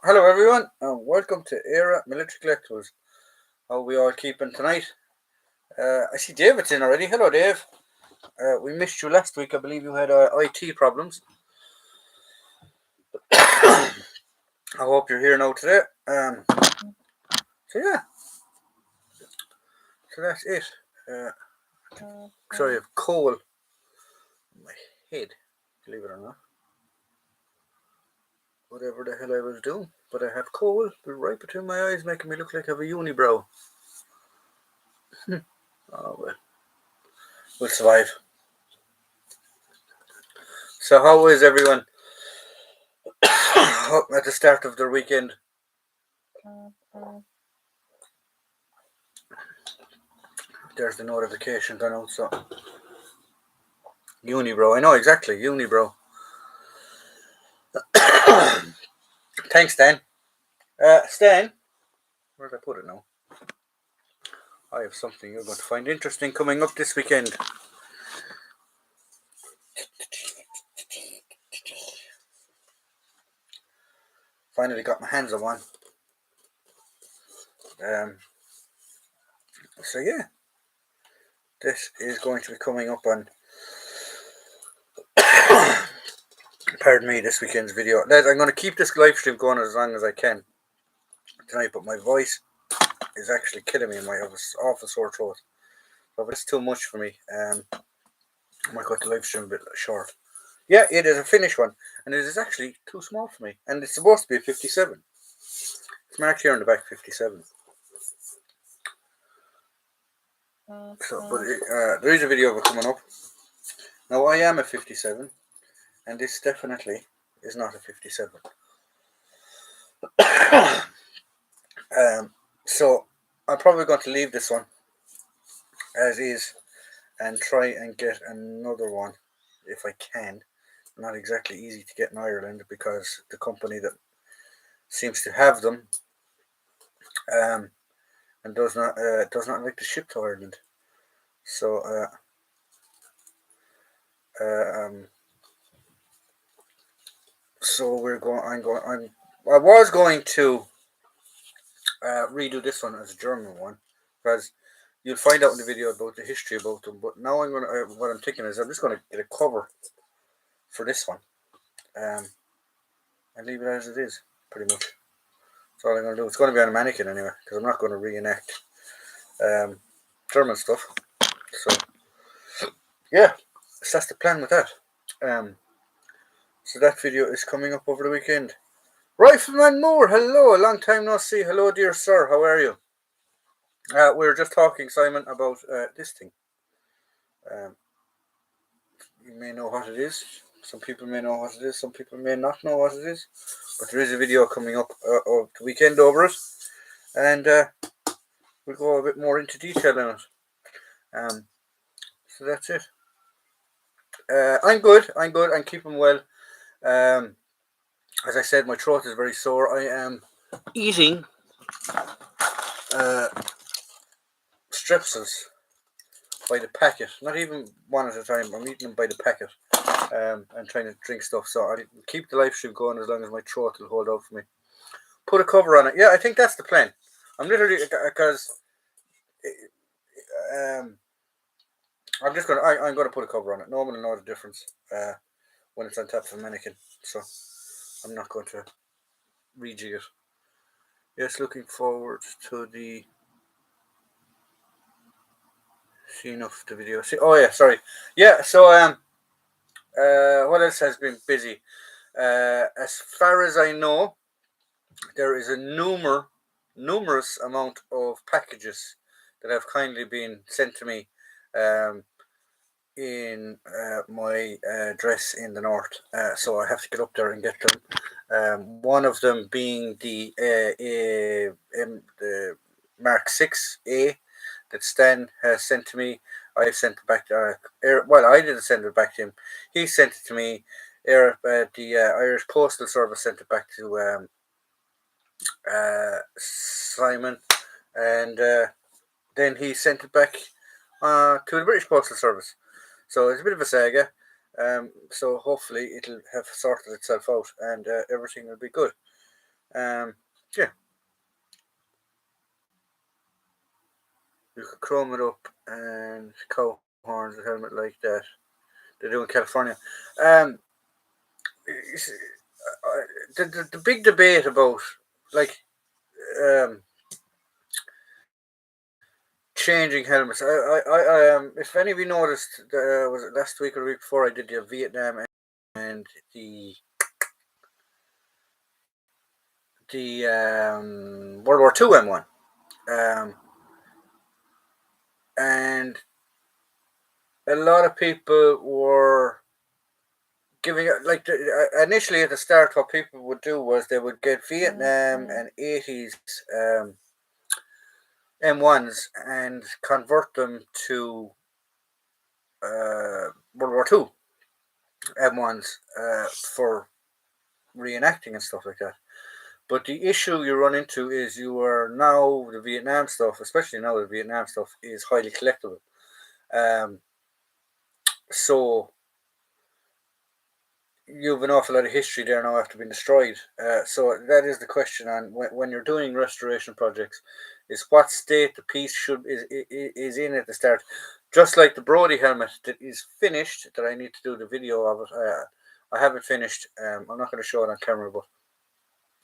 Hello everyone, and welcome to Era Military Collectibles. How are we all keeping tonight? I see David's in already. Hello, Dave. We missed you last week. I believe you had IT problems. I hope you're here now today. So yeah, so that's it. Uh, Sorry, I have coal in my head. Believe it or not, whatever the hell I was doing, but I have coal right between my eyes, making me look like I have a unibrow. Oh well, we'll survive. So how is everyone at the start of their weekend? There's the notification gone out. So Unibrow. I know exactly. Unibrow. Thanks, Stan. Stan, where did I put it now? I have something you're going to find interesting coming up this weekend. Finally got my hands on one. Um, so yeah, this is going to be coming up on, pardon me, this weekend's video. I'm going to keep this live stream going as long as I can tonight, but my voice is actually killing me in my awful sore throat. So if it's too much for me, I might cut the live stream a bit short. Yeah, it is a finished one, and it is actually too small for me. And it's supposed to be a 57. It's marked here on the back 57. So, but there is a video of it coming up. Now, I am a 57, and this definitely is not a 57. So, I'm probably going to leave this one as is and try and get another one if I can. Not exactly easy to get in Ireland because the company that seems to have them um, and does not like to ship to Ireland. So uh, um, so we're going. I was going to redo this one as a German one because you'll find out in the video about the history about them. But now I'm gonna. What I'm thinking is I'm just gonna get a cover for this one, um, and leave it as it is, pretty much. That's all I'm gonna do. It's gonna be on a mannequin anyway because I'm not gonna reenact um, German stuff. So yeah, so that's the plan with that. Um, so that video is coming up over the weekend. Rifleman Moore, hello, a long time no see. Hello, dear sir, how are you? We were just talking, Simon, about this thing. Um, you may know what it is. Some people may know what it is. Some people may not know what it is. But there is a video coming up of the weekend over it, and we'll go a bit more into detail in it. So that's it. I'm good. I'm good. I'm keeping well. Um, as I said, my throat is very sore. I am eating uh, strepsils by the packet. Not even one at a time. I'm eating them by the packet. And trying to drink stuff. So I'll keep the live stream going as long as my throat will hold out for me. Put a cover on it. Yeah, I think that's the plan. I'm literally because um, I'm gonna put a cover on it. No one will know the difference when it's on top of a mannequin. So I'm not going to rejig it. Yes, looking forward to the scene of the video. See, oh yeah, sorry. Yeah, so what else has been busy? As far as I know, there is a numerous amount of packages that have kindly been sent to me um, in my address in the north. So I have to get up there and get them. One of them being the Mark 6A that Stan has sent to me. I've sent it back to well, I didn't send it back to him. He sent it to me. The Irish Postal Service sent it back to Simon, and then he sent it back to the British Postal Service. So it's a bit of a saga. So hopefully it'll have sorted itself out and everything will be good. Yeah, you could chrome it up and cow horns, a helmet like that. They do in California. Um, the big debate about like um, changing helmets. If any of you noticed, was it last week or the week before I did the Vietnam and the World War Two M1, and a lot of people were giving it like initially at the start. What people would do was they would get Vietnam and 80s M1s and convert them to World War Two M1s for reenacting and stuff like that. But the issue you run into is you are now the Vietnam stuff, especially now the Vietnam stuff, is highly collectible. Um, so you've an awful lot of history there now after being destroyed. So that is the question on when you're doing restoration projects, is what state the piece is in at the start. Just like the Brody helmet that is finished, that I need to do the video of it. I have it finished. I'm not going to show it on camera, but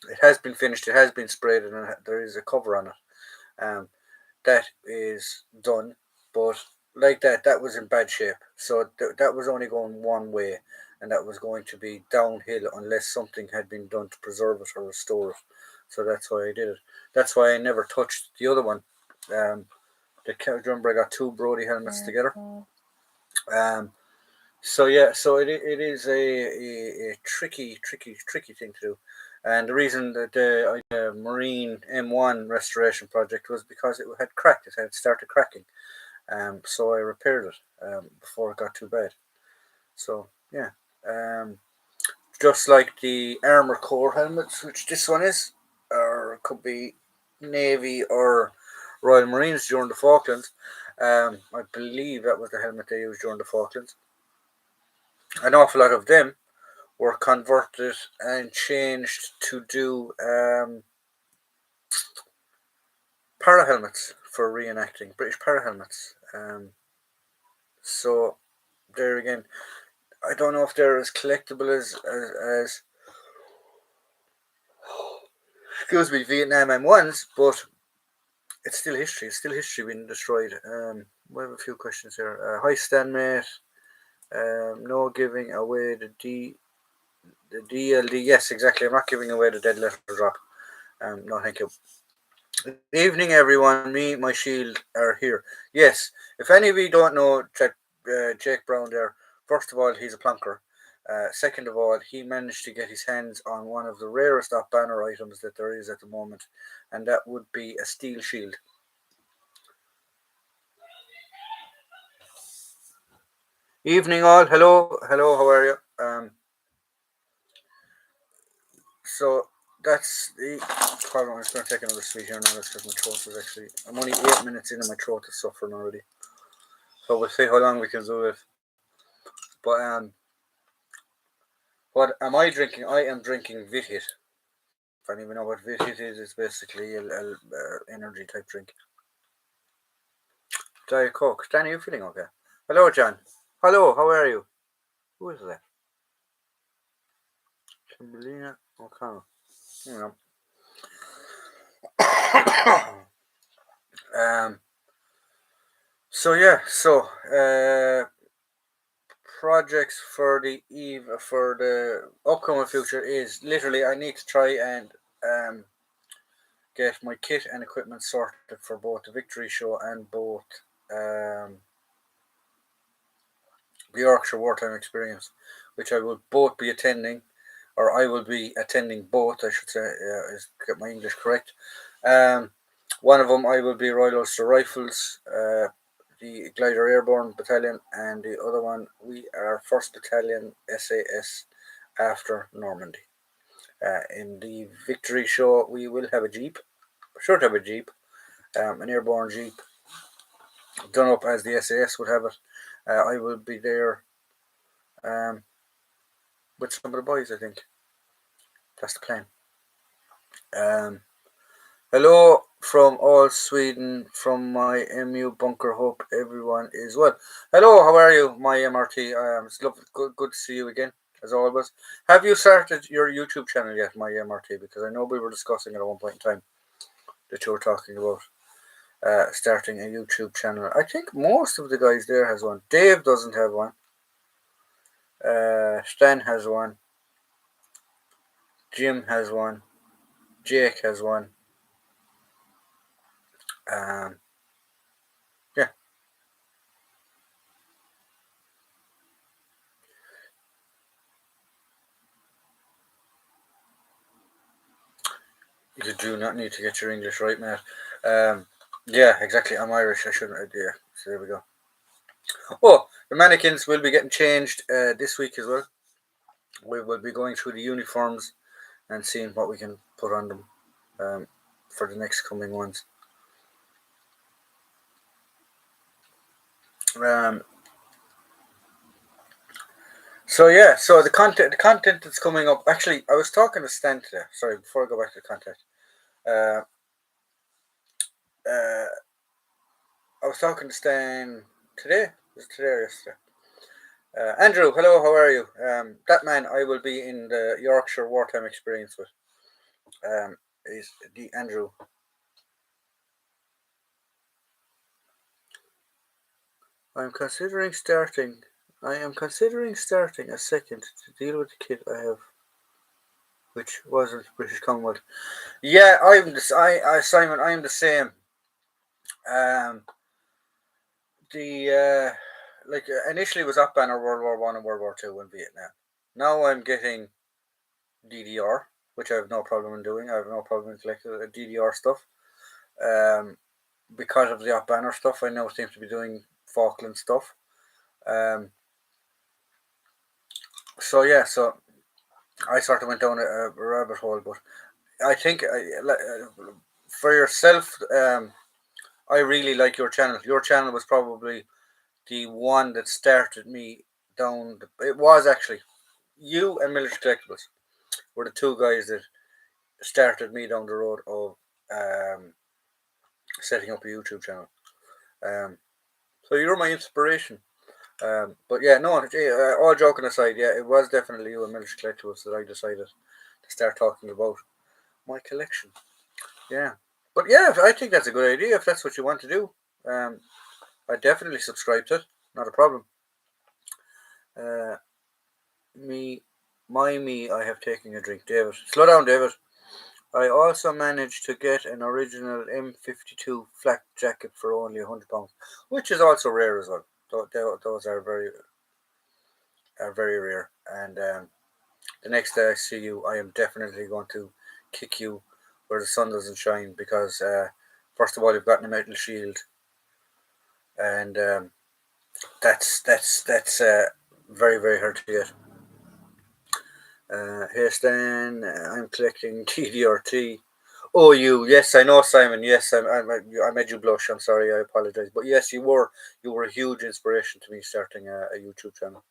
it has been finished. It has been sprayed, and there is a cover on it. That is done, but like that was in bad shape. So that was only going one way, and that was going to be downhill unless something had been done to preserve it or restore it. So that's why I did it. That's why I never touched the other one. Um, remember I got two Brody helmets together. Um, so yeah, so it is a tricky thing to do, and the reason that the Marine M1 restoration project was because it had cracked. It had started cracking, so I repaired it before it got too bad. So yeah, just like the Armor Corps helmets, which this one is, or it could be Navy or Royal Marines during the Falklands. I believe that was the helmet they used during the Falklands. An awful lot of them were converted and changed to do para helmets for reenacting, British para helmets. So there again, I don't know if they're as collectible as excuse me, Vietnam M1s, but it's still history. It's still history being destroyed. We have a few questions here. Hi, Stanmate. No giving away the DLD. Yes, exactly. I'm not giving away the dead letter drop. No, thank you. Good evening, everyone. Me, my shield are here. Yes, if any of you don't know Jake Brown there, first of all, he's a plonker. Second of all, he managed to get his hands on one of the rarest off banner items that there is at the moment, and that would be a steel shield. Evening, all. Hello. How are you? So that's the. Hold on, I'm just going to take another sweet here now. That's because my throat is actually. I'm only 8 minutes in, and my throat is suffering already. So we'll see how long we can do it. But what am I drinking? I am drinking Vithit. If I don't even know what Vithit is, it's basically a energy type drink. Diet Coke. Danny, you feeling okay? Hello, John. Hello, how are you? Who is that? Kimberlina O'Connell. You know. So yeah, projects for the upcoming future is literally I need to try and get my kit and equipment sorted for both the Victory Show and both um, the Yorkshire Wartime Experience, which I will both be attending, or I will be attending both. I should say, is get my English correct. Um, One of them I will be Royal Ulster Rifles, the Glider Airborne Battalion, and the other one we are 1st Battalion SAS after Normandy. In the Victory Show, we will have a jeep, sure to have a jeep, an airborne jeep, done up as the SAS would have it. I will be there um, with some of the boys. I think that's the plan. Um, Hello from all Sweden, from my MU bunker. Hope everyone is well. Hello, how are you, my MRT? It's good to see you again, as always. Have you started your YouTube channel yet, my MRT? Because I know we were discussing it at one point in time that you were talking about starting a YouTube channel. I think most of the guys there has one. Dave doesn't have one. Stan has one. Jim has one. Jake has one. Um, yeah, you do not need to get your English right, Matt. Yeah, exactly. I'm Irish. I shouldn't. Yeah, so there we go. Oh, the mannequins will be getting changed this week as well. We will be going through the uniforms and seeing what we can put on them for the next coming ones. Um, so yeah, so the content that's coming up. Actually, I was talking to Stan today. Sorry, before I go back to the content. Uh, uh, I was talking to Stan today. Was it today or yesterday? Andrew, hello, how are you? That man I will be in the Yorkshire Wartime Experience with. Is the Andrew. I'm considering starting. I am considering starting a second to deal with the kit I have, which wasn't British Commonwealth. Yeah, I'm the Simon. I'm the same. Um, the initially was up banner World War I and World War II in Vietnam. Now I'm getting DDR, which I have no problem in doing. I have no problem in collecting DDR stuff. Um, because of the up banner stuff, I now seem to be doing Falkland stuff. Um, so I sort of went down a rabbit hole, but I think for yourself, I really like your channel. Your channel was probably the one that started me down. It was actually you and Military Collectibles were the two guys that started me down the road of um, setting up a YouTube channel. Um, so you're my inspiration. But yeah, no. All joking aside, yeah, it was definitely you and Military Collectibles that I decided to start talking about my collection. Yeah, but yeah, I think that's a good idea if that's what you want to do. Um, I definitely subscribe to it. Not a problem. Uh, me, me, I have taken a drink. David, slow down, David. I also managed to get an original M52 flak jacket for only £100, which is also rare as well. Those are very rare. And the next day I see you, I am definitely going to kick you where the sun doesn't shine because first of all you've got a metal shield, and that's very very hard to get. Here Stan, I'm collecting TDRT. Oh, you? Yes, I know, Simon. Yes, I made you blush. I'm sorry. I apologize. But yes, you were a huge inspiration to me starting a YouTube channel.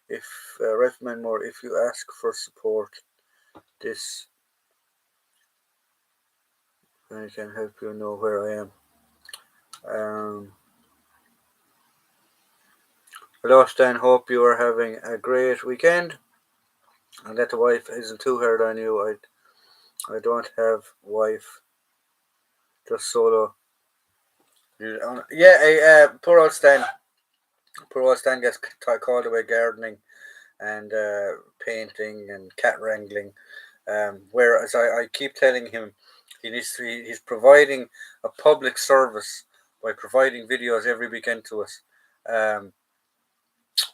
If recommend more, if you ask for support, this I can help you know where I am. Um, Hello, Stan. Hope you are having a great weekend, and that the wife isn't too hard on you. I don't have wife, just solo. Yeah, poor old Stan. Poor old Stan gets called away gardening and painting and cat wrangling. Whereas I keep telling him he's providing a public service by providing videos every weekend to us. Um,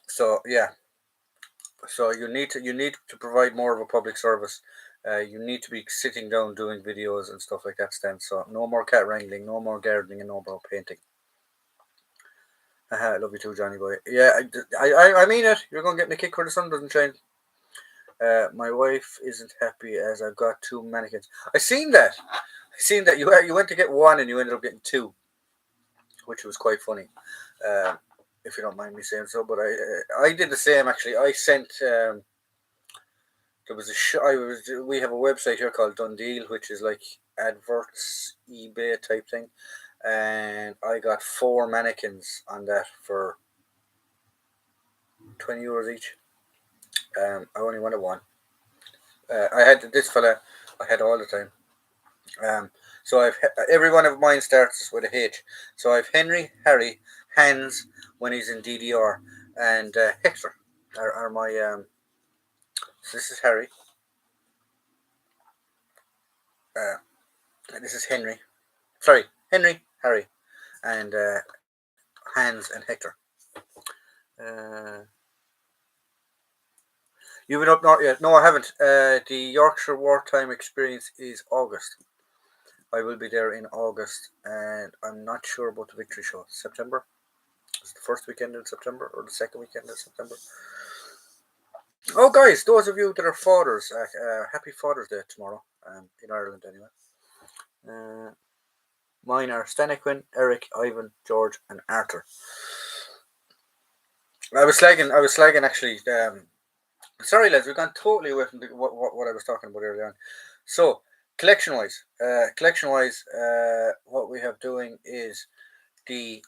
so yeah, so you need to provide more of a public service. You need to be sitting down doing videos and stuff like that, Stan. So no more cat wrangling, no more gardening, and no more painting. I love you too, Johnny boy. Yeah, I mean it. You're gonna get me a kick where the sun doesn't shine. My wife isn't happy as I've got two mannequins. I seen that you went to get one and you ended up getting two, which was quite funny. Um, if you don't mind me saying so, but I did the same actually. I sent there was we have a website here called Dundeal, which is like adverts, eBay type thing, and I got 4 mannequins on that for €20 each. I only wanted one. I had this fella. I had all the time. So I've every one of mine starts with a H. So I've Henry, Harry, Hans when he's in DDR, and Hector are my. So this is Harry. Uh, this is Henry. Sorry, Henry, Harry, and Hans and Hector. Uh, you've been up north yet? No, I haven't. The Yorkshire Wartime Experience is August. I will be there in August, and I'm not sure about the Victory Show. September? Is it the first weekend in September or the second weekend in September? Oh, guys, those of you that are fathers, happy Father's Day tomorrow, in Ireland anyway. Mine are Staniquin, Eric, Ivan, George, and Arthur. I was slagging actually. Sorry, lads, we've gone totally away from what I was talking about earlier on. So, collection wise, what we have doing is the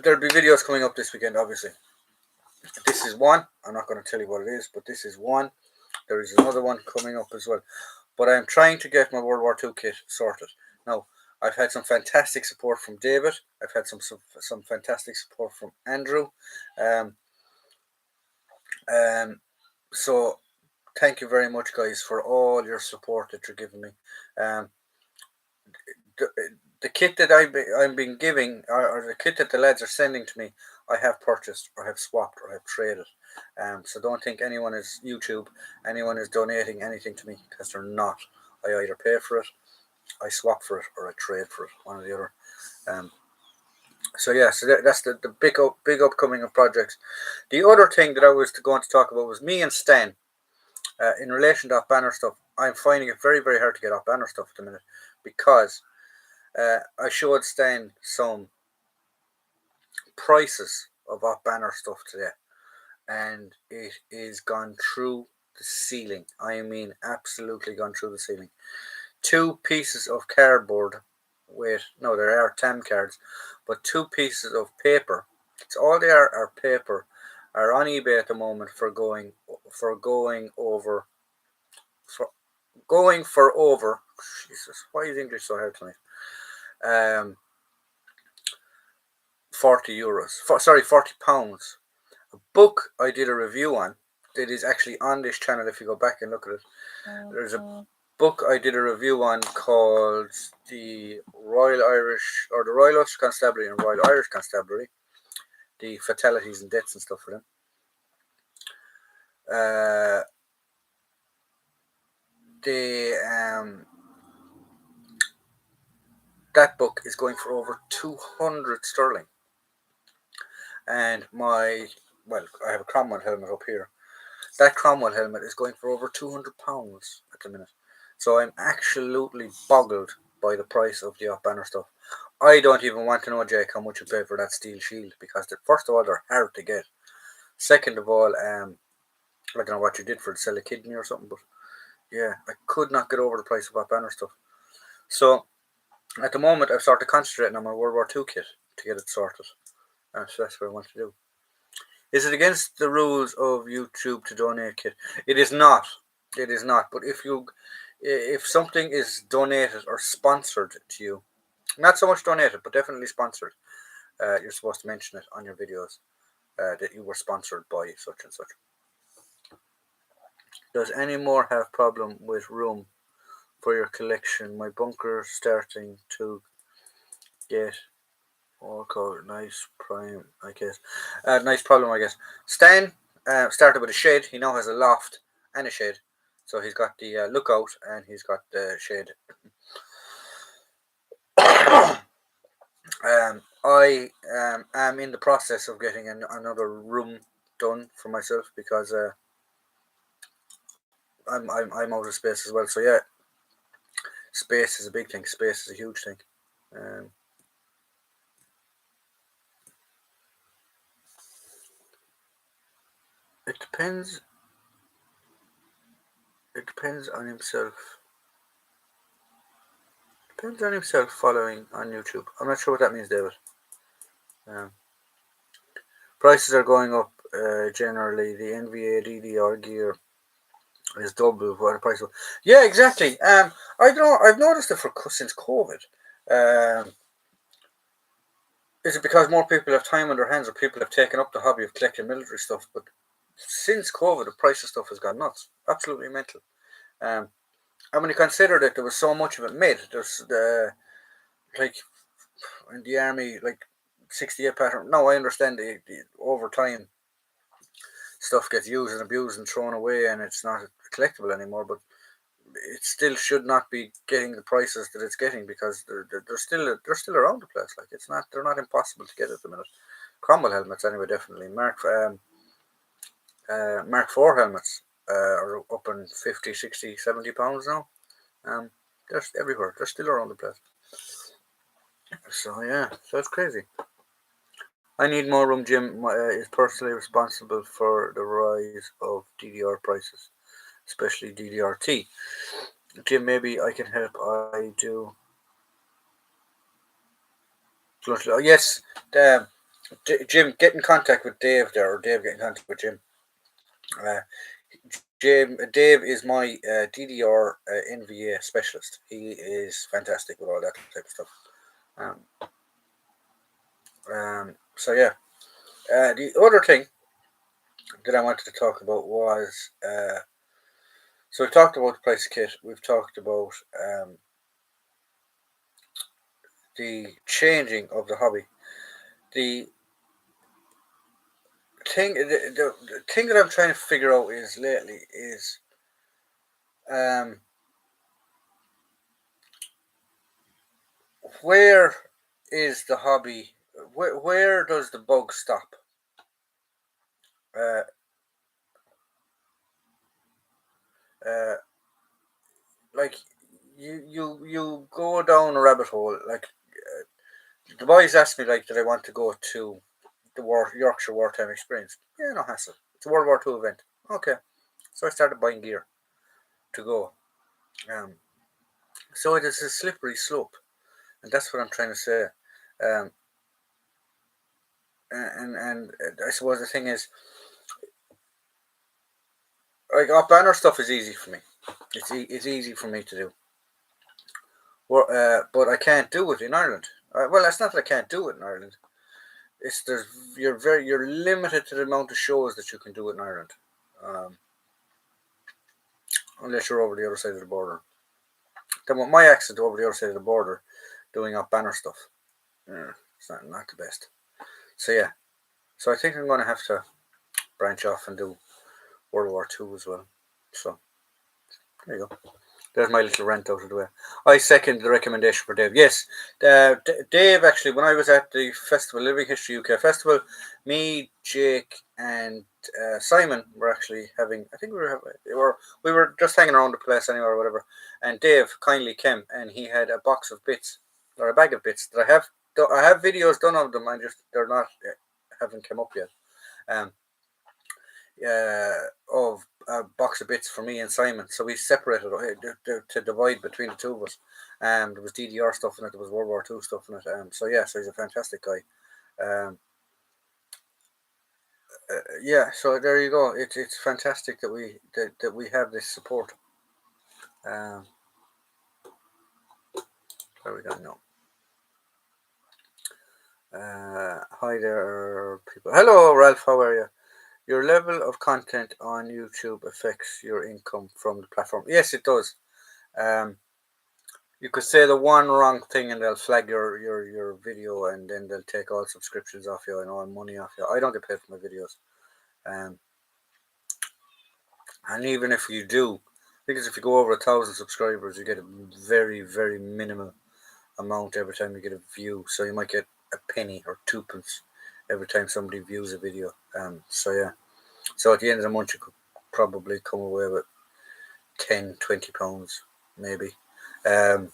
there'll be videos coming up this weekend. Obviously, this is one. I'm not going to tell you what it is, but this is one. There is another one coming up as well. But I'm trying to get my World War II kit sorted. Now, I've had some fantastic support from David. I've had some fantastic support from Andrew. So thank you very much, guys, for all your support that you're giving me. The kit that I'm been giving, or the kit that the lads are sending to me, I have purchased, or have swapped, or have traded. So don't think anyone is donating anything to me, because they're not. I either pay for it, I swap for it, or I trade for it, one or the other. So that's the big upcoming projects. The other thing that I was going to talk about was me and Stan. In relation to off banner stuff, I'm finding it very, very hard to get off banner stuff at the minute, because I showed Stan some prices of off banner stuff today, and it is gone through the ceiling. I mean, absolutely gone through the ceiling. 2 pieces of cardboard there are TAM cards, but 2 pieces of paper. It's all they are paper. Are on eBay at the moment for going over. Jesus, why is English so hard tonight? 40 euros. 40 pounds. A book I did a review on that is actually on this channel. If you go back and look at it, there's a book I did a review on called the Royal Ulster Constabulary and Royal Irish Constabulary, the fatalities and deaths and stuff for them. That book is going for over 200 sterling, and I have a Cromwell helmet up here. That Cromwell helmet is going for over £200 at the minute. So I'm absolutely boggled by the price of the off-banner stuff. I don't even want to know, Jake, how much you pay for that steel shield, because first of all, they're hard to get. Second of all, I don't know what you did for it, sell a kidney or something, but yeah, I could not get over the price of off-banner stuff. So at the moment, I've started concentrating on my World War II kit to get it sorted. So that's what I want to do. Is it against the rules of YouTube to donate kit? It is not. It is not. But if something is donated or sponsored to you, not so much donated, but definitely sponsored, you're supposed to mention it on your videos that you were sponsored by such and such. Does any more have problem with room for your collection? My bunker starting to get all called nice prime, I guess. Nice problem, I guess. Stan started with a shed. He now has a loft and a shed. So he's got the lookout and he's got the shed. I am in the process of getting another room done for myself, because I'm out of space as well. So yeah, space is a big thing. Space is a huge thing. It depends. It depends on himself. Depends on himself following on YouTube. I'm not sure what that means, David. Um, Prices are going up. Generally, the NVA DDR gear is double what the price was. Yeah, exactly. I don't know. I've noticed it for since COVID. Um, is it because more people have time on their hands, or people have taken up the hobby of collecting military stuff? But since COVID, the price of stuff has gone nuts. Absolutely mental. Um, and when you consider that there was so much of it made, there's like in the army, like 68 pattern. Now I understand the over time stuff gets used and abused and thrown away, and it's not collectible anymore. But it still should not be getting the prices that it's getting, because they're still around the place. Like, it's not they're not impossible to get at the minute. Cromwell helmets anyway, definitely. Mark 4 helmets are up in 50, 60, 70 pounds now. Um, they're everywhere. They're still around the place. So yeah, so it's crazy. I need more room. Jim is personally responsible for the rise of DDR prices, especially DDRT. Jim, maybe I can help. I do. Yes, Jim, get in contact with Dave there, or Dave get in contact with Jim. Uh, Dave is my DDR NVA specialist. He is fantastic with all that type of stuff. Um, so yeah, the other thing that I wanted to talk about was so we talked about the price kit. We've talked about the changing of the hobby. The the thing that I'm trying to figure out is lately is um, where is the hobby? Where does the bug stop? Uh, uh, like you go down a rabbit hole. Like, the boys asked me, like, did I want to go to the Yorkshire Wartime Experience? Yeah, no hassle. It's a World War Two event. Okay, so I started buying gear to go. Um, so it is a slippery slope, and that's what I'm trying to say. Um, and I suppose the thing is, like, our banner stuff is easy for me. It's easy for me to do. But I can't do it in Ireland. Well, that's not that I can't do it in Ireland. It's there's you're limited to the amount of shows that you can do it in Ireland, um, unless you're over the other side of the border. Then with my accent over the other side of the border, doing up banner stuff, it's not the best. So yeah, so I think I'm going to have to branch off and do World War Two as well. So there you go. There's my little rant out of the way. I second the recommendation for Dave. Yes, Dave, actually, when I was at the festival, Living History UK Festival, me, Jake, and Simon were actually having. I think we were just hanging around the place anyway, or whatever. And Dave kindly came, and he had a box of bits, or a bag of bits that I have. I have videos done of them. I just they're not haven't come up yet. Um, of a box of bits for me and Simon. So we separated to divide between the two of us. There was DDR stuff in it. There was World War Two stuff in it. So yeah, so he's a fantastic guy. Um, yeah, so there you go. It's fantastic that we have this support. Um, where are we going now? Hi there, people. Hello, Ralph. How are you? Your level of content on YouTube affects your income from the platform. Yes, it does. Um, You could say the one wrong thing and they'll flag your video, and then they'll take all subscriptions off you and all money off you. I don't get paid for my videos. Um, and even if you do, because if you go over 1,000 subscribers, you get a very, very minimal amount every time you get a view. So you might get a penny or twopence every time somebody views a video. So yeah. So at the end of the month, you could probably come away with 10, £20, maybe. Um,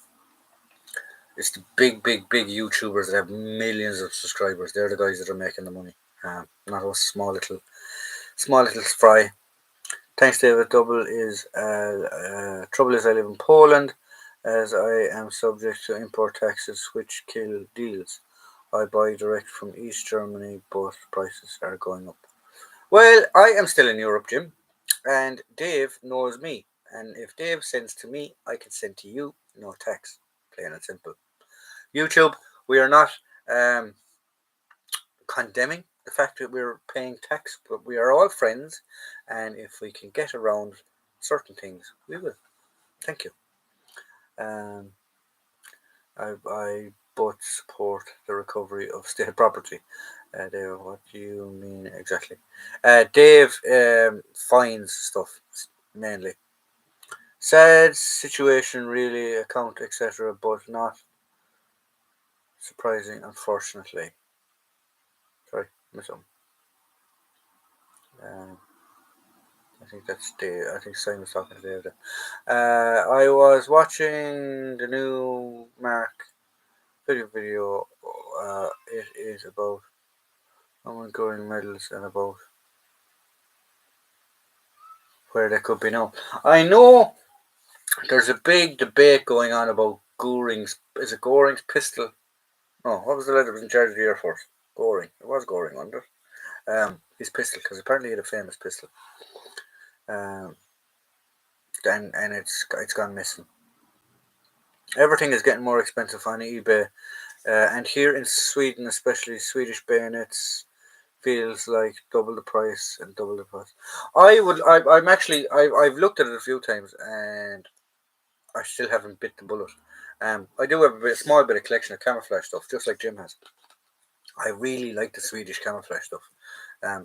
It's the big YouTubers that have millions of subscribers. They're the guys that are making the money. Not us small little Small little fry. Thanks, David. Trouble is I live in Poland, as I am subject to import taxes which kill deals. I buy direct from East Germany, but prices are going up. Well, I am still in Europe, Jim, and Dave knows me. And if Dave sends to me, I can send to you, no tax. Plain and simple. YouTube, we are not um, condemning the fact that we're paying tax, but we are all friends, and if we can get around certain things, we will. Thank you. Um, I both support the recovery of state property. Dave, what do you mean exactly? Dave finds stuff mainly. Sad situation, really, account, etc., but not surprising, unfortunately. Sorry, miss him. I think that's Dave. I think Simon's talking to Dave. I was watching the new Mark video. It is about ongoing medals and about where they could be now. I know there's a big debate going on about Goring's. Is it Goring's pistol? No, what was the lad that was in charge of the Air Force? Goring. It was Goring, wasn't it? His pistol, because apparently he had a famous pistol. Um, and it's gone missing. Everything is getting more expensive on eBay, and here in Sweden, especially Swedish bayonets, feels like double the price and double the price. I'm actually, I've looked at it a few times, and I still haven't bit the bullet. I do have a small bit of collection of camouflage stuff, just like Jim has. I really like the Swedish camouflage stuff.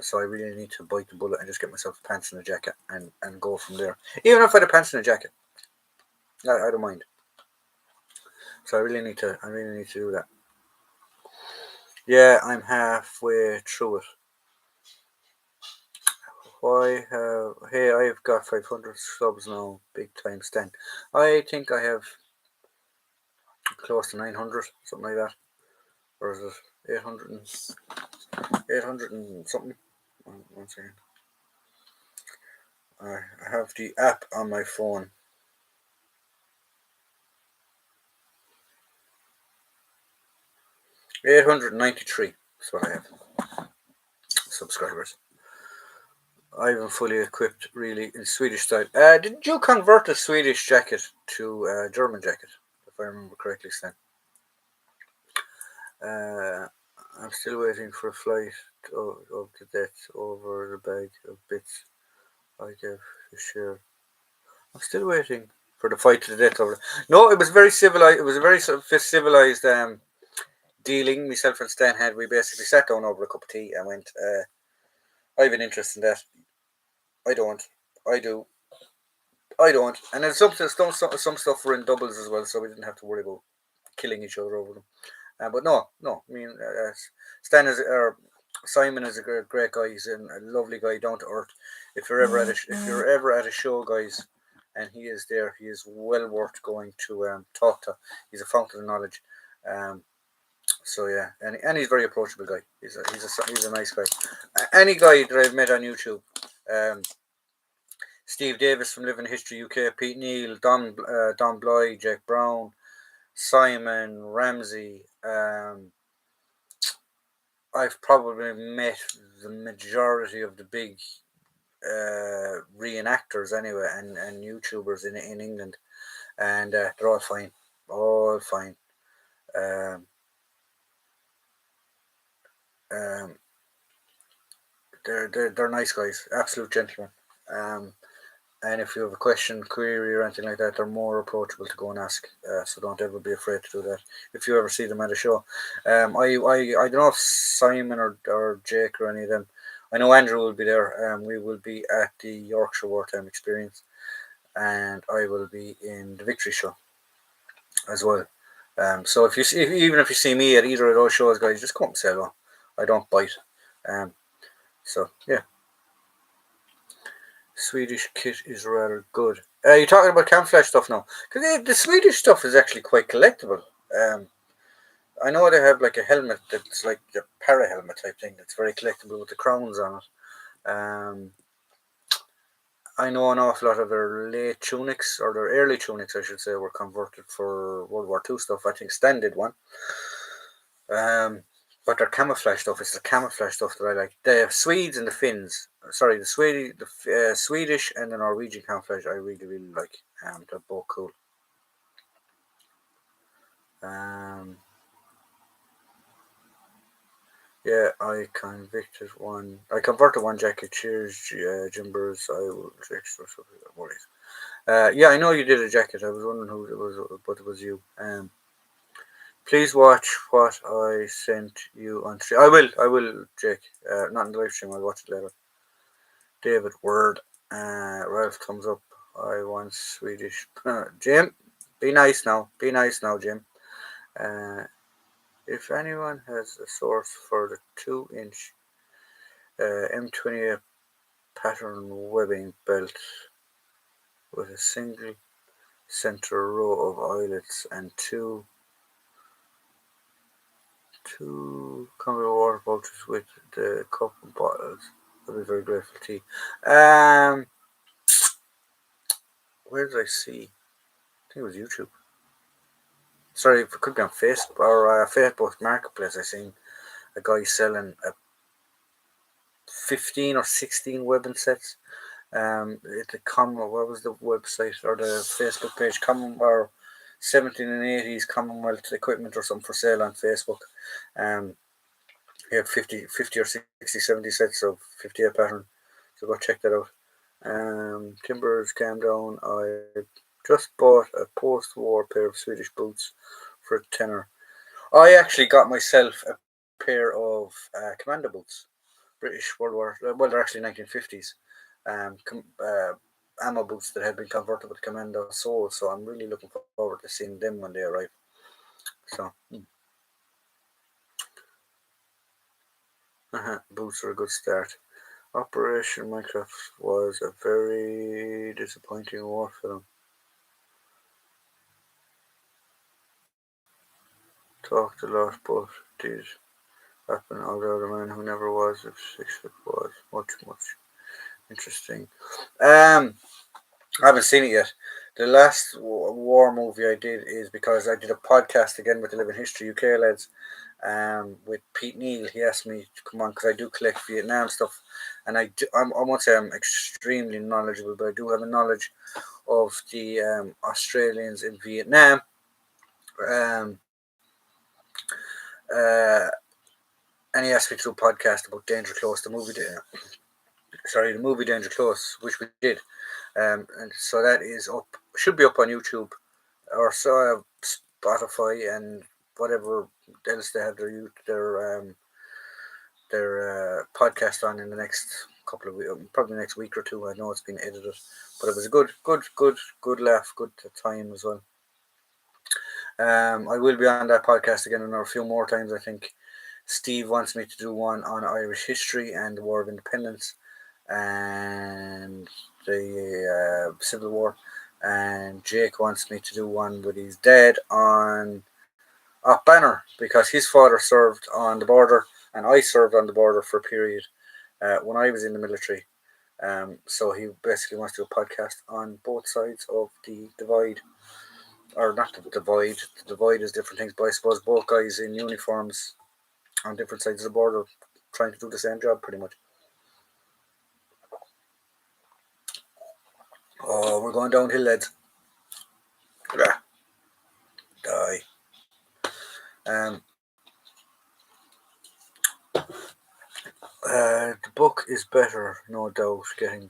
So I really need to bite the bullet and just get myself pants and a jacket and go from there. Even if I had a pants and a jacket, I don't mind. So I really need to do that. Yeah, I'm halfway through it. Hey, I've got 500 subs now, big time Stan. I think I have close to 900, something like that. Or is it 800 and something? One second. I have the app on my phone. 893 is what I have. Subscribers. I am fully equipped, really, in Swedish style. Did you convert a Swedish jacket to a German jacket, if I remember correctly, Stan? I'm still waiting for a flight of the death over the bag of bits I gave to share. I'm still waiting for the fight to the death over. No, it was very civilized. It was a very civilized dealing. Myself and Stan had. We basically sat down over a cup of tea and went. I have an interest in that. I don't. I do. I don't. And then some stuff were in doubles as well, so we didn't have to worry about killing each other over them. But no. I mean, Stan is Simon is a great guy. He's a lovely guy, down to earth. If you're ever at a show, guys, and he is there, he is well worth going to talk to. He's a fountain of knowledge. So yeah, and he's a very approachable guy. He's a nice guy. Any guy that I've met on YouTube, Steve Davis from Living History UK, Pete Neal, Don Bly, Jack Brown, Simon Ramsey. I've probably met the majority of the big reenactors anyway, and YouTubers in England, and they're all fine, all fine. Um, um, they're nice guys, absolute gentlemen. And if you have a question, query, or anything like that, they're more approachable to go and ask. So don't ever be afraid to do that. If you ever see them at a show, I don't know if Simon or Jake or any of them. I know Andrew will be there. We will be at the Yorkshire Wartime Experience, and I will be in the Victory Show as well. So even if you see me at either of those shows, guys, just come and say hello. I don't bite. So yeah. Swedish kit is rather good. You're talking about camouflage stuff now, because the Swedish stuff is actually quite collectible. I know they have like a helmet that's like a para helmet type thing that's very collectible with the crowns on it. Um, I know an awful lot of their late tunics, or their early tunics, I should say, were converted for World War Two stuff. I think Stan did one. But their camouflage stuff is the camouflage stuff that I like. The Swedes and the Finns, sorry, the Swedish and the Norwegian camouflage, I really, really like. They're both cool. Um, yeah, I converted one jacket. Cheers, Jimbers. I will extra worries. Yeah, I know you did a jacket. I was wondering who it was, but it was you. Please watch what I sent you on stream. I will, Jake. Not in the live stream. I'll watch it later. David Word. Ralph thumbs up. I want Swedish. Jim, be nice now. Be nice now, Jim. Uh, if anyone has a source for the 2-inch M28 pattern webbing belt with a single center row of eyelets and two combo water bottles with the cup and bottles, I'll be very grateful to you. Where did I see? I think it was YouTube. Sorry, it could be on Facebook or Facebook Marketplace. I seen a guy selling a 15 or 16 webbing sets. What was the website or the Facebook page? Or 17 and 80s Commonwealth equipment or something for sale on Facebook. He had 50 or 60, 70 sets of 58 pattern. So go check that out. Timbers, calm down. I just bought a post-war pair of Swedish boots for a tenner. I actually got myself a pair of commando boots, British World War. Well, they're actually 1950s. Ammo boots that had been converted with commando soles. So I'm really looking forward to seeing them when they arrive. So boots are a good start. Operation Minecraft was a very disappointing war film. Talked a lot, but did happen. Although the man who never was, if 6 foot was much interesting. I haven't seen it yet. The last war movie I did is because I did a podcast again with the Living History UK lads. With Pete Neal, he asked me to come on because I do collect Vietnam stuff, and I won't say I'm extremely knowledgeable, but I do have a knowledge of the Australians in Vietnam. Um, uh, and he asked me to do a podcast about Danger Close, the movie Danger Close, which we did. And so that is up, should be up on YouTube or Spotify and whatever else they have their podcast on in the next couple of weeks, probably next week or two. I know it's been edited, but it was a good laugh, good time as well. I will be on that podcast again another few more times. I think Steve wants me to do one on Irish history and the War of Independence and the Civil War. And Jake wants me to do one with his dad on Banner because his father served on the border and I served on the border for a period when I was in the military. So he basically wants to do a podcast on both sides of the divide. Or not the divide. The divide is different things, but I suppose both guys in uniforms on different sides of the border trying to do the same job pretty much. Oh, we're going downhill, lads. Die. Um, the book is better, no doubt. Getting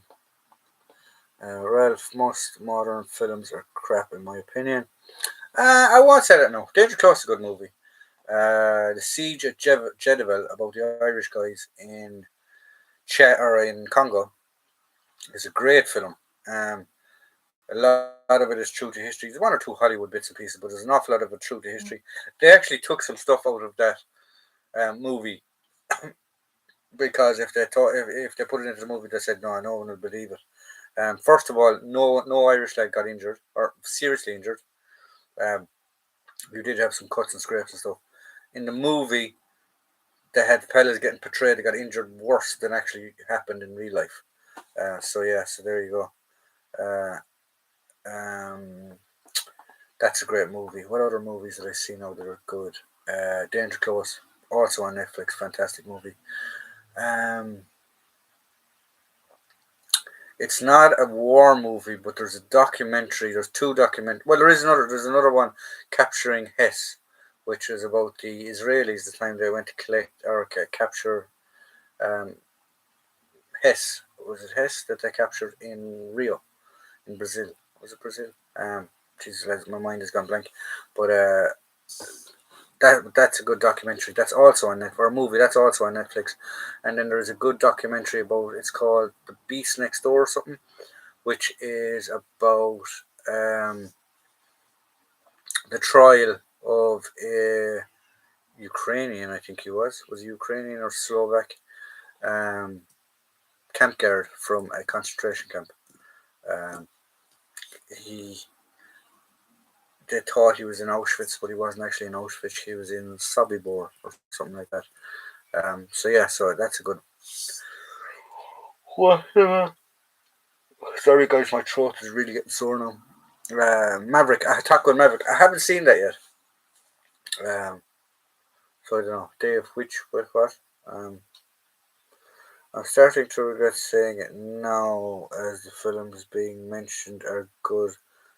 Ralph, most modern films are crap in my opinion. I won't say that no. Danger Close is a good movie. The Siege at Jediville about the Irish guys in in Congo is a great film. A lot of it is true to history. There's one or two Hollywood bits and pieces, but there's an awful lot of it true to history. They actually took some stuff out of that movie because if they put it into the movie, they said no one will believe it. First of all, no Irish lad got injured or seriously injured. Um, you did have some cuts and scrapes and stuff in the movie. they had fellas getting portrayed that got injured worse than actually happened in real life. So yeah, so there you go. Um, that's a great movie. What other movies did I see now that are good? Danger Close, also on Netflix, fantastic movie. Um, it's not a war movie, but there's a documentary. There's two document. Well, there is another. There's another one capturing Hess, which is about the Israelis the time they went to collect or capture um, Hess. Was it Hess that they captured in Rio, in Brazil? Was it Brazil? Jesus, my mind has gone blank. But that's a good documentary. That's also on Netflix, or a movie that's also on Netflix. And then there's a good documentary about. It's called The Beast Next Door or something, which is about um, the trial of a Ukrainian. I think he was Ukrainian or Slovak um, camp guard from a concentration camp. Um, he they thought he was in Auschwitz, but he wasn't actually in Auschwitz. He was in Sobibor or something like that. So yeah, so that's a good. What? Sorry, guys, my throat is really getting sore now. Maverick, Top Gun Maverick. I haven't seen that yet. So I don't know. Day of which? What? Um, I'm starting to regret saying it now, as the films being mentioned are good.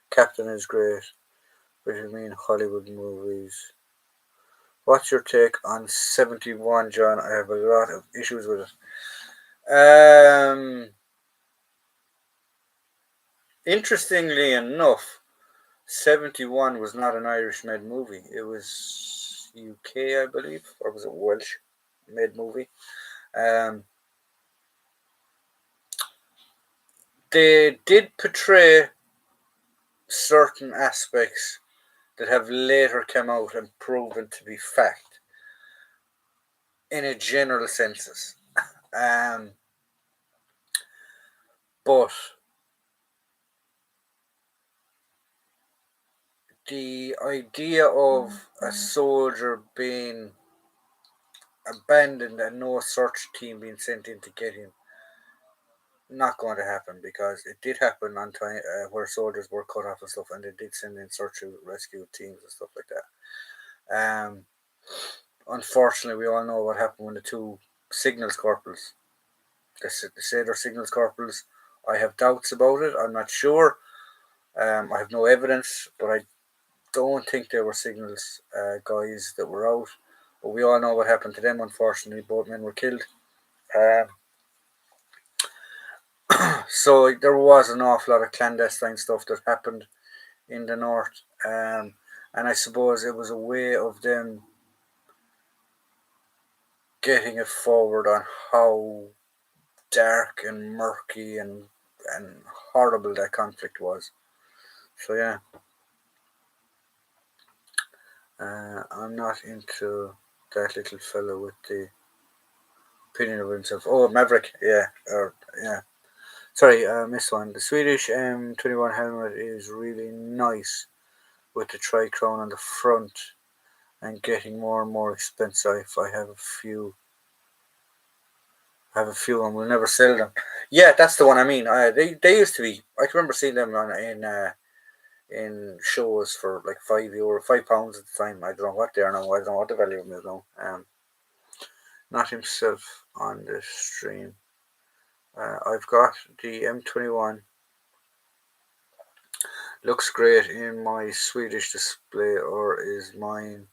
Captain is great. But you mean Hollywood movies? What's your take on 71, John? I have a lot of issues with it. Interestingly enough, 71 was not an Irish made movie. It was UK, I believe, or was it Welsh made movie? Um, they did portray certain aspects that have later come out and proven to be fact in a general census. Um, but the idea of a soldier being abandoned and no search team being sent in to get him, not going to happen, because it did happen on time where soldiers were cut off and stuff, and they did send in search and rescue teams and stuff like that. Unfortunately, we all know what happened when the two signals corporals. They say they're signals corporals. I have doubts about it. I'm not sure. I have no evidence, but I don't think they were signals guys that were out. But we all know what happened to them. Unfortunately, both men were killed. Um, so there was an awful lot of clandestine stuff that happened in the north, and I suppose it was a way of them getting it forward on how dark and murky and horrible that conflict was. So yeah, I'm not into that little fella with the opinion of himself. Oh, Maverick, yeah, or yeah. Sorry, I missed one. The Swedish M21 helmet is really nice with the tri-crown on the front and getting more and more expensive. I have a few. And we'll never sell them. Yeah, that's the one I mean. They used to be. I can remember seeing them in shows for like €5, £5 at the time. I don't know what they are now. I don't know what the value of them is now. Not himself on the stream. I've got the M21. Looks great in my Swedish display, or is mine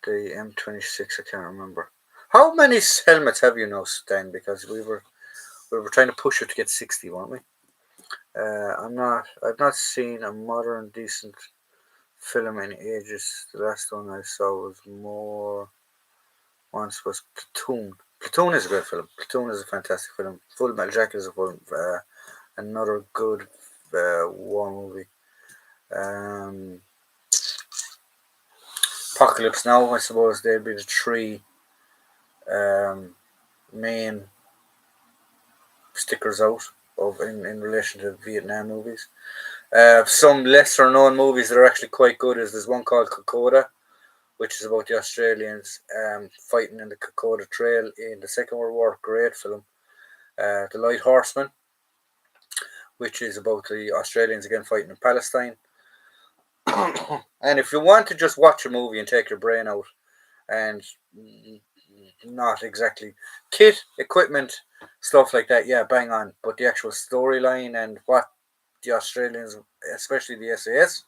the M26? I can't remember. How many helmets have you now, Stan? Because we were trying to push it to get 60, weren't we? I've not seen a modern decent film in ages. The last one I saw was Platoon. Platoon is a great film. Platoon is a fantastic film. Full Metal Jacket is another good war movie. Um, Apocalypse Now, I suppose they'd be the three um, main stickers out of in relation to Vietnam movies. Some lesser known movies that are actually quite good is there's one called Kokoda, which is about the Australians fighting in the Kokoda Trail in the Second World War. Great film. The Light Horseman, which is about the Australians again fighting in Palestine. And if you want to just watch a movie and take your brain out and not exactly kit, equipment, stuff like that, yeah, bang on. But the actual storyline and what the Australians, especially the SAS,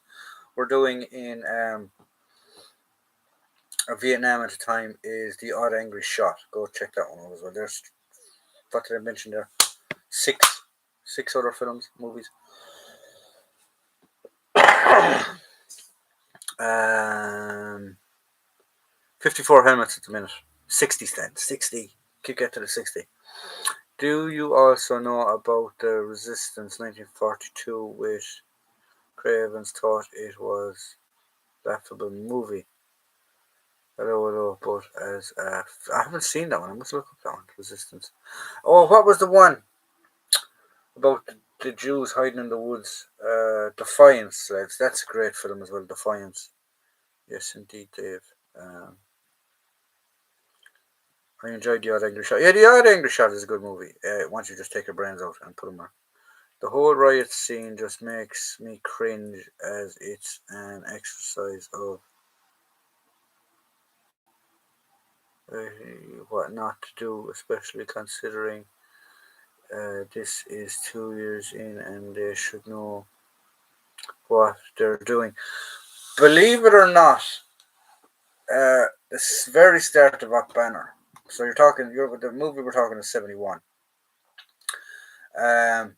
were doing in Vietnam at the time is The Odd Angry Shot. Go check that one out as well. There's, what did I mention there? Six other films, movies. um, 54 helmets at the minute. 60 stand. 60. Could get to the 60. Do you also know about the Resistance 1942 with Cravens thought it was laughable movie? Hello, but as I haven't seen that one. I must look up that one. Resistance. Oh, what was the one about the Jews hiding in the woods? Defiance, lads. That's a great film as well. Defiance. Yes, indeed, Dave. I enjoyed The Odd Angry Shot. Yeah, The Odd Angry Shot is a good movie. Once you just take your brains out and put them there. The whole riot scene just makes me cringe as it's an exercise of what not to do, especially considering this is 2 years in and they should know what they're doing. Believe it or not, the very start of Rock Banner. So the movie we're talking is 71. Um,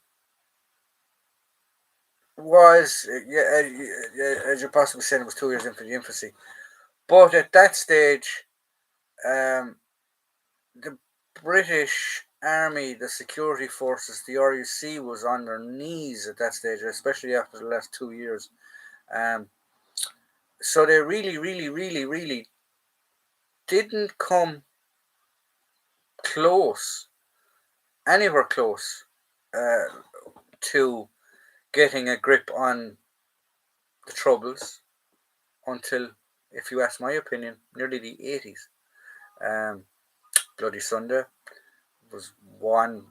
was as you possibly said, it was 2 years in for the infancy. But at that stage, um, the British Army, the security forces, the RUC was on their knees at that stage, especially after the last 2 years. Um, so they really, really, really, really didn't come close, anywhere close, uh, to getting a grip on the Troubles until, if you ask my opinion, nearly the 80s. Um, Bloody Sunday was one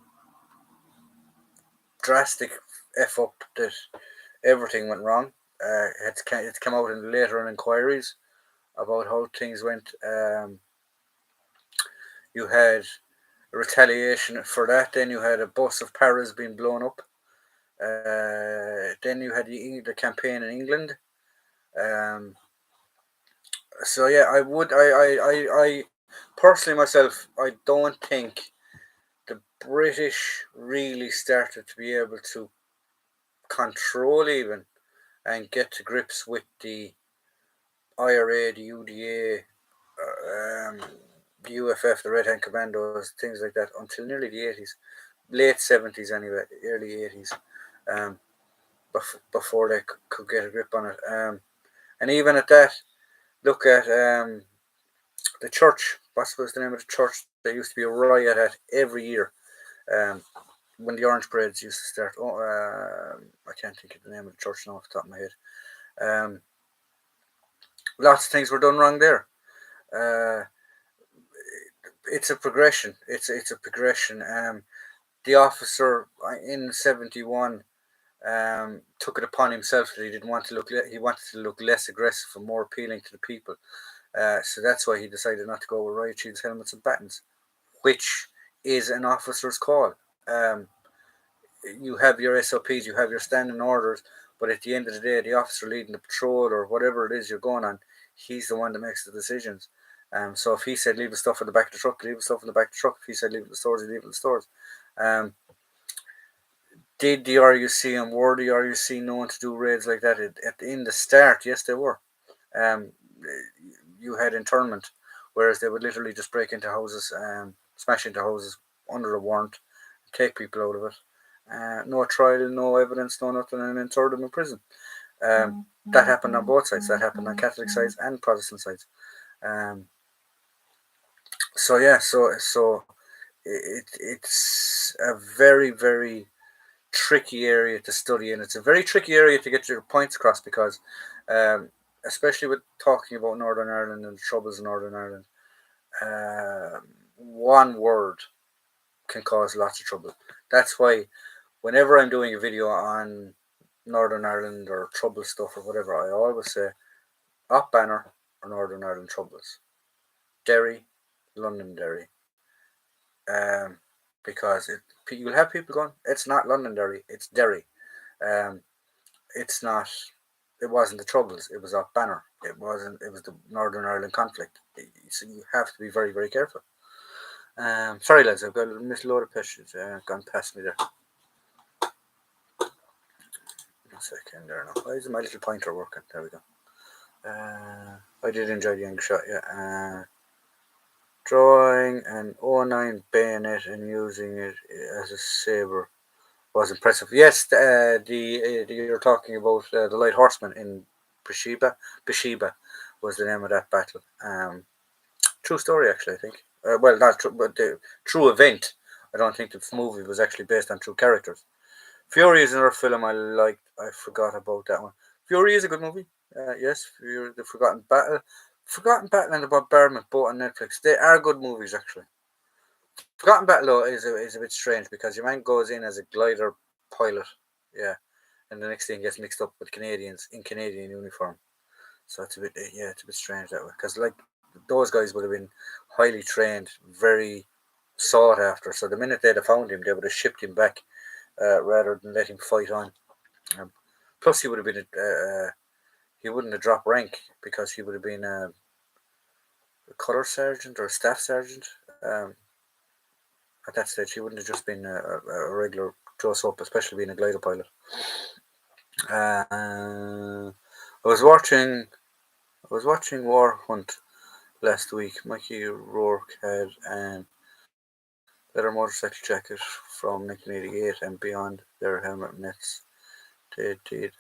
drastic F up that everything went wrong. It's come out in later inquiries about how things went. You had retaliation for that. Then you had a bus of Paras being blown up. Then you had the campaign in England. Um, so yeah, I personally myself, I don't think the British really started to be able to control even and get to grips with the IRA, the UDA, the UFF, the Red Hand Commandos, things like that, until nearly the 80s, late 70s anyway, early 80s, um, before they could get a grip on it. And even at that, look at the church. What was the name of the church? There used to be a riot at every year. Um, when the Orange Parades used to start. Oh, I can't think of the name of the church now off the top of my head. Um, Lots of things were done wrong there. Uh, it's a progression. It's a progression. The officer in 71 took it upon himself that he didn't want to look. He wanted to look less aggressive and more appealing to the people. So that's why he decided not to go with riot shields, helmets, and batons, which is an officer's call. You have your SOPs, you have your standing orders, but at the end of the day, the officer leading the patrol or whatever it is you're going on, he's the one that makes the decisions. So if he said leave the stuff in the back of the truck, leave the stuff in the back of the truck. If he said leave it in the stores, leave it in the stores. Um, did the RUC and were the RUC known to do raids like that in the start? Yes, they were. Um, you had internment, whereas they would literally just break into houses, smash into houses under a warrant, take people out of it. No trial, no evidence, no nothing, and then throw them in prison. That happened on both sides. That happened on Catholic sides and Protestant sides. Um, so yeah, so it's a very very tricky area to study, and it's a very tricky area to get your points across because especially with talking about Northern Ireland and the troubles in Northern Ireland. One word can cause lots of trouble. That's why whenever I'm doing a video on Northern Ireland or trouble stuff or whatever, I always say Op Banner or Northern Ireland troubles. Derry, Londonderry. Um, because you'll have people going, it's not Londonderry, it's Derry. Um, it's not. It wasn't the troubles. It was Op Banner. It wasn't. It was the Northern Ireland conflict. So you have to be very, very careful. Sorry, lads, I've got a load of pictures gone past me there. A second there now. Why is my little pointer working? There we go. I did enjoy the English shot, yeah. Drawing an 09 bayonet and using it as a saber was impressive. Yes, you're talking about the Light Horseman in Beersheba. Beersheba was the name of that battle. True story, actually, I think. Well, not true, but the true event. I don't think the movie was actually based on true characters. Fury is another film I liked. I forgot about that one. Fury is a good movie. Yes, Fury, the Forgotten Battle and the Bombardment, both on Netflix. They are good movies, actually. Forgotten Battle though is a bit strange because your man goes in as a glider pilot, yeah, and the next thing gets mixed up with Canadians in Canadian uniform. So it's a bit it's a bit strange that way because like those guys would have been highly trained, very sought after. So the minute they'd have found him, they would have shipped him back rather than let him fight on. Um, Plus, he would have been he wouldn't have dropped rank because he would have been a colour sergeant or a staff sergeant. At that stage, he wouldn't have just been a regular Joe Soap, especially being a glider pilot. I was watching War Hunt last week. Mikey Rourke had leather motorcycle jacket from 1988 and beyond. Their helmet nets. They did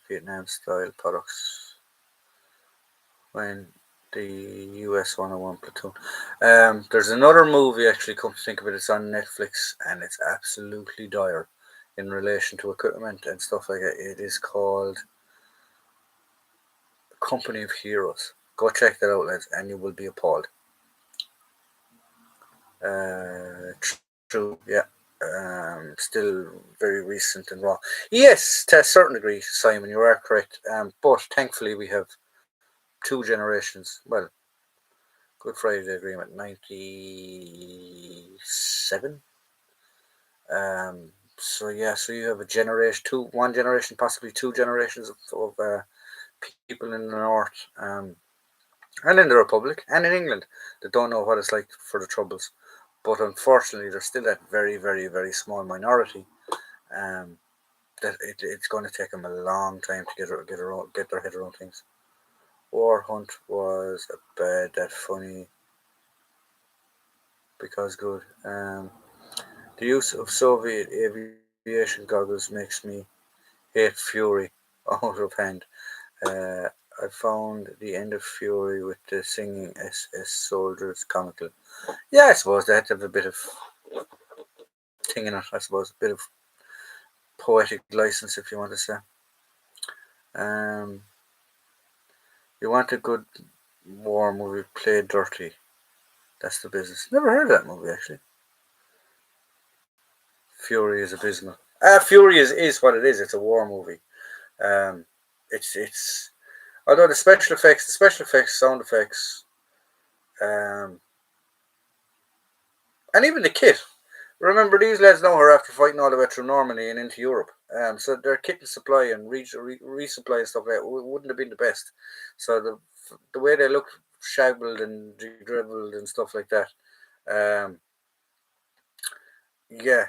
Vietnam style products when the US 101 platoon. There's another movie actually. Come to think of it, it's on Netflix and it's absolutely dire in relation to equipment and stuff like that. It is called Company of Heroes. Go check that out, lads, and you will be appalled. True, yeah. Still very recent and raw. Yes, to a certain degree, Simon, you are correct. But thankfully, we have two generations. Well, Good Friday Agreement, 97. So yeah, so you have one generation, possibly two generations of people in the north, and in the Republic, and in England that don't know what it's like for the Troubles. But unfortunately, there's still that very, very, very small minority. That it's going to take them a long time to get their head around things. War Hunt was a bad, that funny, because good. The use of Soviet aviation goggles makes me hate Fury out of hand. I found the end of Fury with the singing SS soldiers comical. Yeah, I suppose they had to have a bit of thing in it. I suppose a bit of poetic license, if you want to say. Um, you want a good war movie? Play Dirty. That's the business. Never heard of that movie actually. Fury is abysmal. Fury is what it is. It's a war movie. Um, it's although the special effects, sound effects, um, and even the kit. Remember, these lads now are after fighting all the way through Normandy and into Europe. So their kit and supply and resupply and stuff like that wouldn't have been the best. So the way they look shaggled and dribbled and stuff like that. Um, yeah,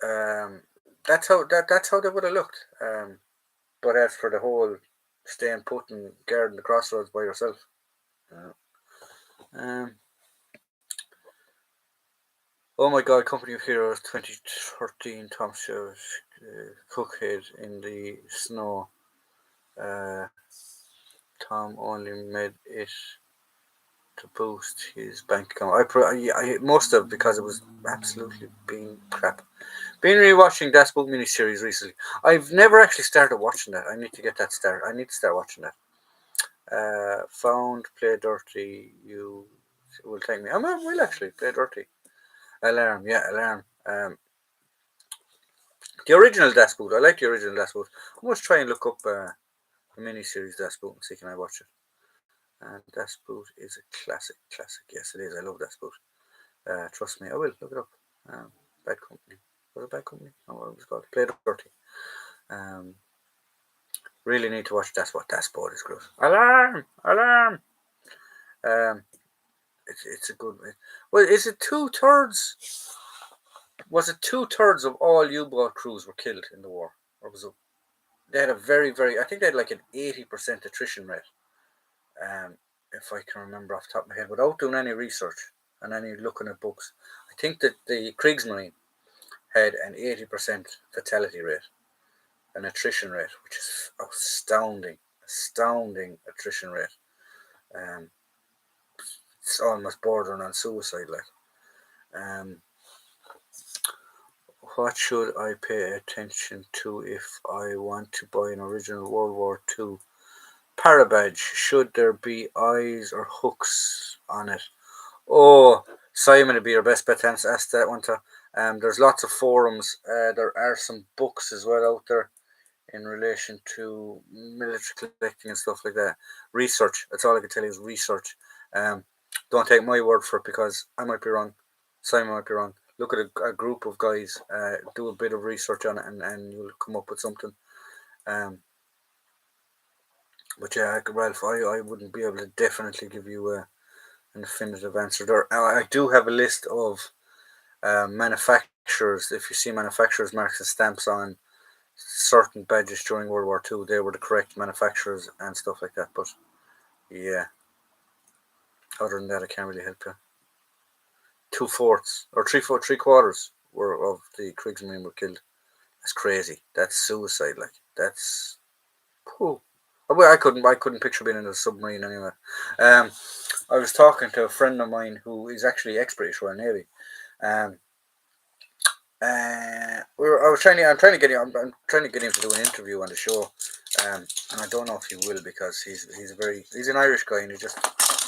um, that's how they would have looked. But as for the whole staying put and guarding the crossroads by yourself, uh, um, oh my God, Company of Heroes 2013, Tom shows Cookhead in the snow. Uh, Tom only made it to boost his bank account. I must have, because it was absolutely being crap. Been rewatching Das Book miniseries recently. I've never actually started watching that. I need to get that started. I need to start watching that. Found, play dirty. You will take me. I will actually play dirty. Alarm, yeah, alarm. The original Das Boot. I like the original Das Boot. I must try and look up the miniseries Das Boot and see can I watch it. And Das Boot is a classic, classic. Yes, it is. I love Das Boot. Trust me, I will look it up. Bad Company. Was it Bad Company? No, what it was called? Play Dirty. Um, really need to watch Das Boot. Das Boot is good. Alarm! Alarm! Um, it's a good. Well, is it 2/3? Was it 2/3 of all U-boat crews were killed in the war, or was it? They had a very, very. I think they had like an 80% attrition rate. If I can remember off the top of my head, without doing any research and any looking at books, I think that the Kriegsmarine had an 80% fatality rate, an attrition rate, which is astounding attrition rate. Um, it's almost bordering on suicide. Like, what should I pay attention to if I want to buy an original World War II Parabadge? Should there be eyes or hooks on it? Oh, Simon would be your best bet to ask that one to. There's lots of forums. There are some books as well out there in relation to military collecting and stuff like that. Research. That's all I can tell you is research. Don't take my word for it because I might be wrong. Simon might be wrong. Look at a group of guys, do a bit of research on it, and you'll come up with something. But yeah, Ralph, I wouldn't be able to definitely give you an definitive answer there. I do have a list of manufacturers. If you see manufacturers' marks and stamps on certain badges during World War II, they were the correct manufacturers and stuff like that. But yeah, other than that, I can't really help you. 2/4 or 3/4 were of the Kriegsmarine were killed. That's crazy. That's suicide. Like that's. Whew. Well, I couldn't picture being in a submarine anyway. I was talking to a friend of mine who is actually ex-British Royal Navy. I'm trying to get him. I'm trying to get him to do an interview on the show. And I don't know if he will because he's an Irish guy and he just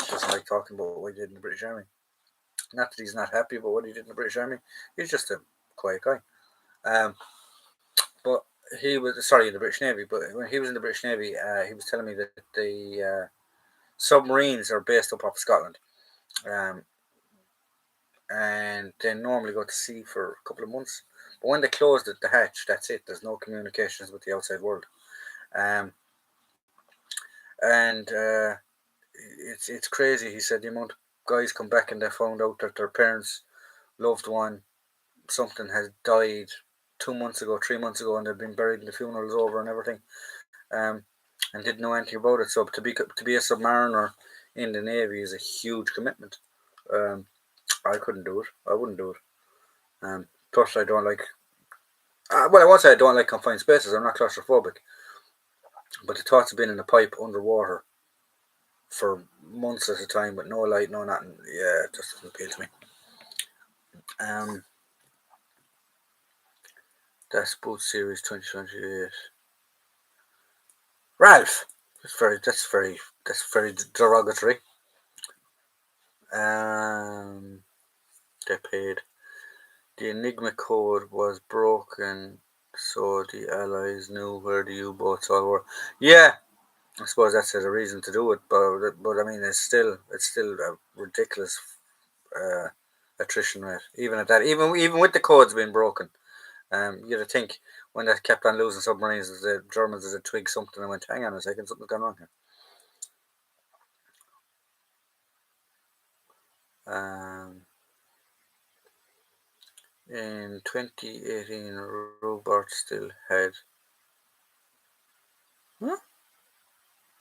doesn't like talking about what he did in the British Army. Not that he's not happy about what he did in the British Army. He's just a quiet guy. But he was in the British Navy. But when he was in the British Navy, he was telling me that the submarines are based up off Scotland, and they normally go to sea for a couple of months. But when they close the hatch, that's it. There's no communications with the outside world, and it's crazy. He said the amount of guys come back and they found out that their parents, loved one, something has died 2 months ago, 3 months ago, and they've been buried and the funeral's over and everything, and didn't know anything about it. So to be a submariner in the Navy is a huge commitment. I couldn't do it. I wouldn't do it. Plus, I don't like. Well, I won't say I don't like confined spaces. I'm not claustrophobic, but the thoughts of being in a pipe underwater for months at a time with no light, no nothing, yeah, it just doesn't appeal to me. Das Boot Series 2028. Ralph, that's very derogatory. They paid. The Enigma code was broken, so the Allies knew where the U-boats all were. Yeah, I suppose that's a reason to do it, but I mean, it's still a ridiculous attrition rate. Even at that, even with the codes being broken, you'd think when they kept on losing submarines, the Germans had twigged something and went, "Hang on a second, something's gone wrong here." In 2018, Robert still had. Huh?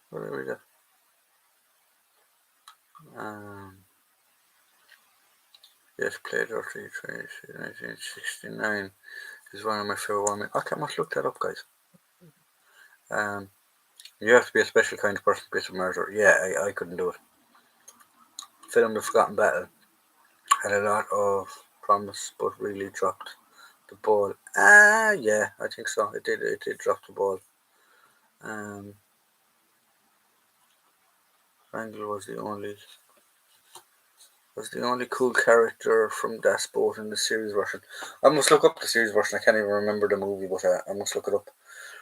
What did I read that? Yes, played Dirty 1969 is one of my favorite ones. I must look that up, guys. You have to be a special kind of person to be a murderer. Yeah, I couldn't do it. Film The Forgotten Battle had a lot of promise, but really dropped the ball. Yeah, I think so. It did. It did drop the ball. Wrangle was the only cool character from Das Boat in the series version. I must look up the series version. I can't even remember the movie, but I must look it up.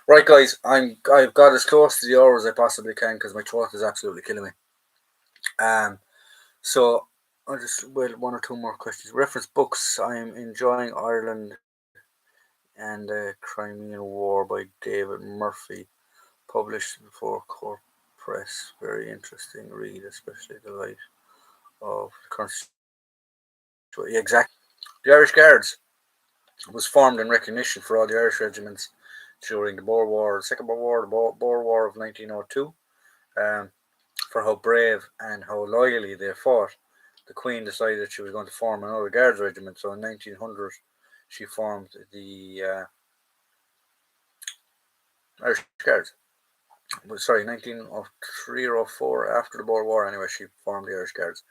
Right, guys, I've got as close to the hour as I possibly can because my throat is absolutely killing me. So I'll just one or two more questions. Reference books. I'm enjoying Ireland and the Crimean War by David Murphy, published before Court Press. Very interesting read, especially the light of the Constitution. Yeah, exactly. The Irish Guards was formed in recognition for all the Irish regiments during the Boer War, the Second Boer War, the Boer War of 1902, for how brave and how loyally they fought. The Queen decided she was going to form another Guards regiment, so in 1900 she formed the Irish Guards. Sorry, 1903 or 04, after the Boer War anyway, she formed the Irish Guards.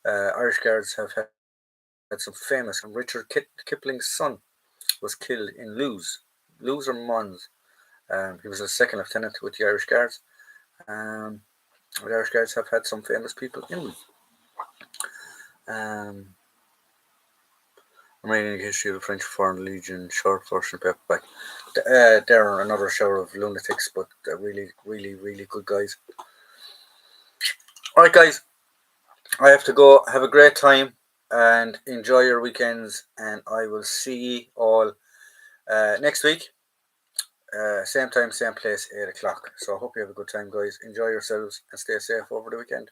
Irish Guards have had some famous. Richard Kipling's son was killed in Lewes or Mons. He was a second lieutenant with the Irish Guards. The Irish Guards have had some famous people in them. I'm reading the history of the French Foreign Legion, short version paperback. They're another shower of lunatics, but they're really, really, really good guys. Alright, guys, I have to go. Have a great time and enjoy your weekends, and I will see you all next week. Same time, same place, 8 o'clock. So I hope you have a good time, guys. Enjoy yourselves and stay safe over the weekend.